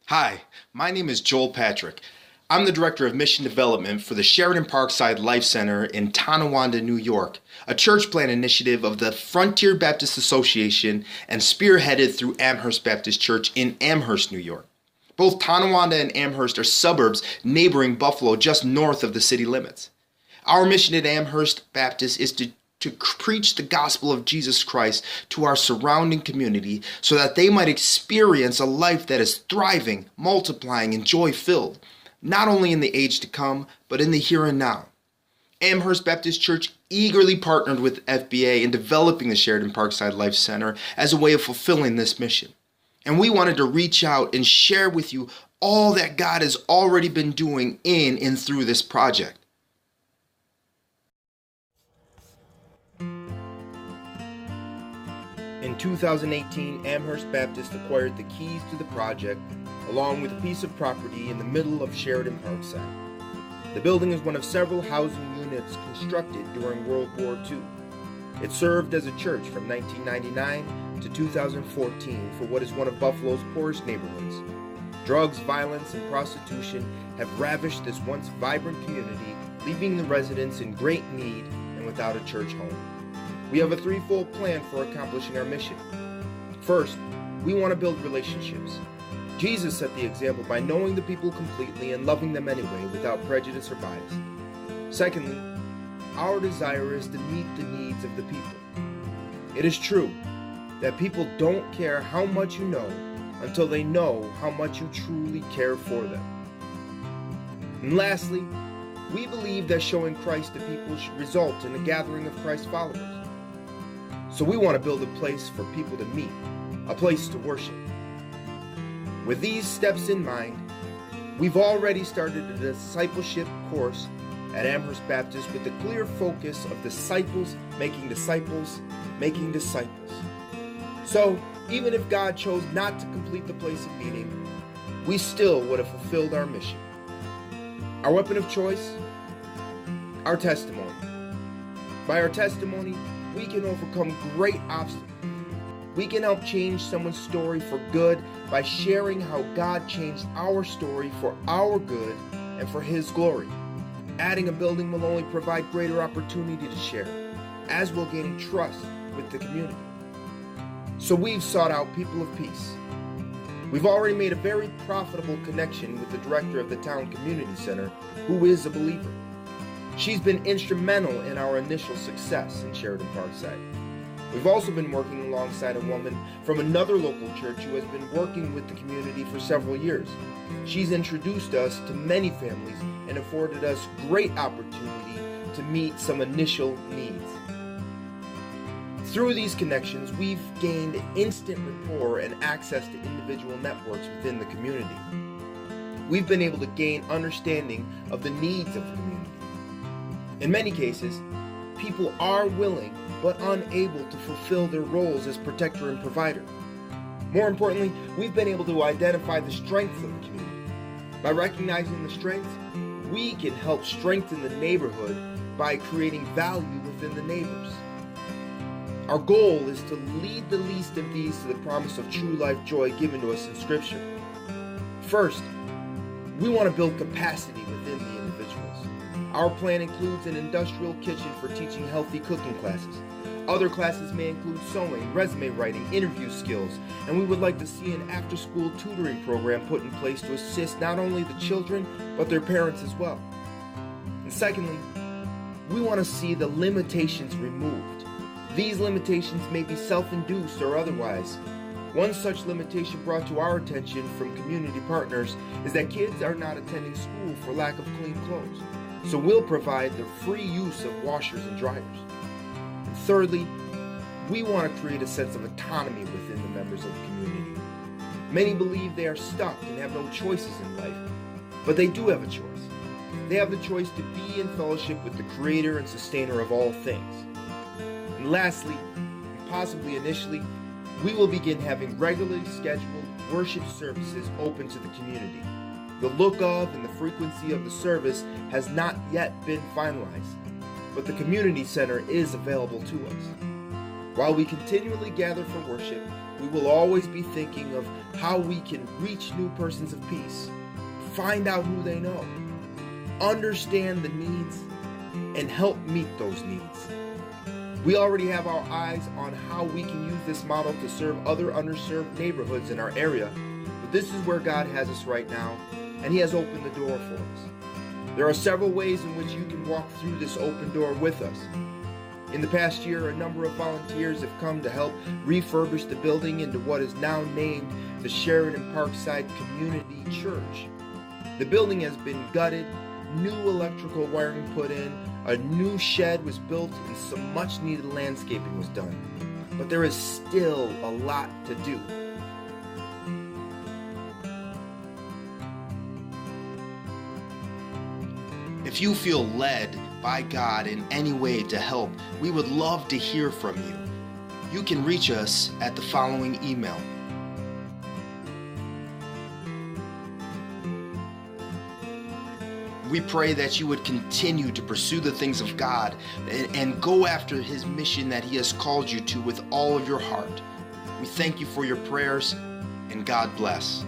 Hi, my name is Joel Patrick. I'm the Director of Mission Development for the Sheridan Parkside Life Center in Tonawanda, New York, a church plant initiative of the Frontier Baptist Association and spearheaded through Amherst Baptist Church in Amherst, New York. Both Tonawanda and Amherst are suburbs neighboring Buffalo just north of the city limits. Our mission at Amherst Baptist is to preach the gospel of Jesus Christ to our surrounding community so that they might experience a life that is thriving, multiplying, and joy-filled, not only in the age to come, but in the here and now. Amherst Baptist Church eagerly partnered with FBA in developing the Sheridan Parkside Life Center as a way of fulfilling this mission. And we wanted to reach out and share with you all that God has already been doing in and through this project. In 2018, Amherst Baptist acquired the keys to the project along with a piece of property in the middle of Sheridan Parkside. The building is one of several housing units constructed during World War II. It served as a church from 1999 to 2014 for what is one of Buffalo's poorest neighborhoods. Drugs, violence, and prostitution have ravished this once vibrant community, leaving the residents in great need and without a church home. We have a threefold plan for accomplishing our mission. First, we want to build relationships. Jesus set the example by knowing the people completely and loving them anyway without prejudice or bias. Secondly, our desire is to meet the needs of the people. It is true that people don't care how much you know until they know how much you truly care for them. And lastly, we believe that showing Christ to people should result in a gathering of Christ followers. So we want to build a place for people to meet, a place to worship. With these steps in mind, we've already started a discipleship course at Amherst Baptist with the clear focus of disciples making disciples making disciples. So even if God chose not to complete the place of meeting, we still would have fulfilled our mission. Our weapon of choice? Our testimony. By our testimony, we can overcome great obstacles. We can help change someone's story for good by sharing how God changed our story for our good and for His glory. Adding a building will only provide greater opportunity to share, as will gaining trust with the community. So we've sought out people of peace. We've already made a very profitable connection with the director of the town community center, who is a believer. She's been instrumental in our initial success in Sheridan Parkside. We've also been working alongside a woman from another local church who has been working with the community for several years. She's introduced us to many families and afforded us great opportunity to meet some initial needs. Through these connections, we've gained instant rapport and access to individual networks within the community. We've been able to gain understanding of the needs of the community. In many cases, people are willing but unable to fulfill their roles as protector and provider. More importantly, we've been able to identify the strengths of the community. By recognizing the strengths, we can help strengthen the neighborhood by creating value within the neighbors. Our goal is to lead the least of these to the promise of true life joy given to us in Scripture. First, we want to build capacity within the individuals. Our plan includes an industrial kitchen for teaching healthy cooking classes. Other classes may include sewing, resume writing, interview skills, and we would like to see an after-school tutoring program put in place to assist not only the children, but their parents as well. And secondly, we want to see the limitations removed. These limitations may be self-induced or otherwise. One such limitation brought to our attention from community partners is that kids are not attending school for lack of clean clothes. So we'll provide the free use of washers and dryers. And thirdly, we want to create a sense of autonomy within the members of the community. Many believe they are stuck and have no choices in life, but they do have a choice. They have the choice to be in fellowship with the Creator and Sustainer of all things. And lastly, and possibly initially, we will begin having regularly scheduled worship services open to the community. The look of and the frequency of the service has not yet been finalized, but the community center is available to us. While we continually gather for worship, we will always be thinking of how we can reach new persons of peace, find out who they know, understand the needs, and help meet those needs. We already have our eyes on how we can use this model to serve other underserved neighborhoods in our area, but this is where God has us right now, and He has opened the door for us. There are several ways in which you can walk through this open door with us. In the past year, a number of volunteers have come to help refurbish the building into what is now named the Sheridan Parkside Community Church. The building has been gutted, new electrical wiring put in, a new shed was built, and some much needed landscaping was done. But there is still a lot to do. If you feel led by God in any way to help, we would love to hear from you. You can reach us at the following email. We pray that you would continue to pursue the things of God and go after His mission that He has called you to with all of your heart. We thank you for your prayers, and God bless.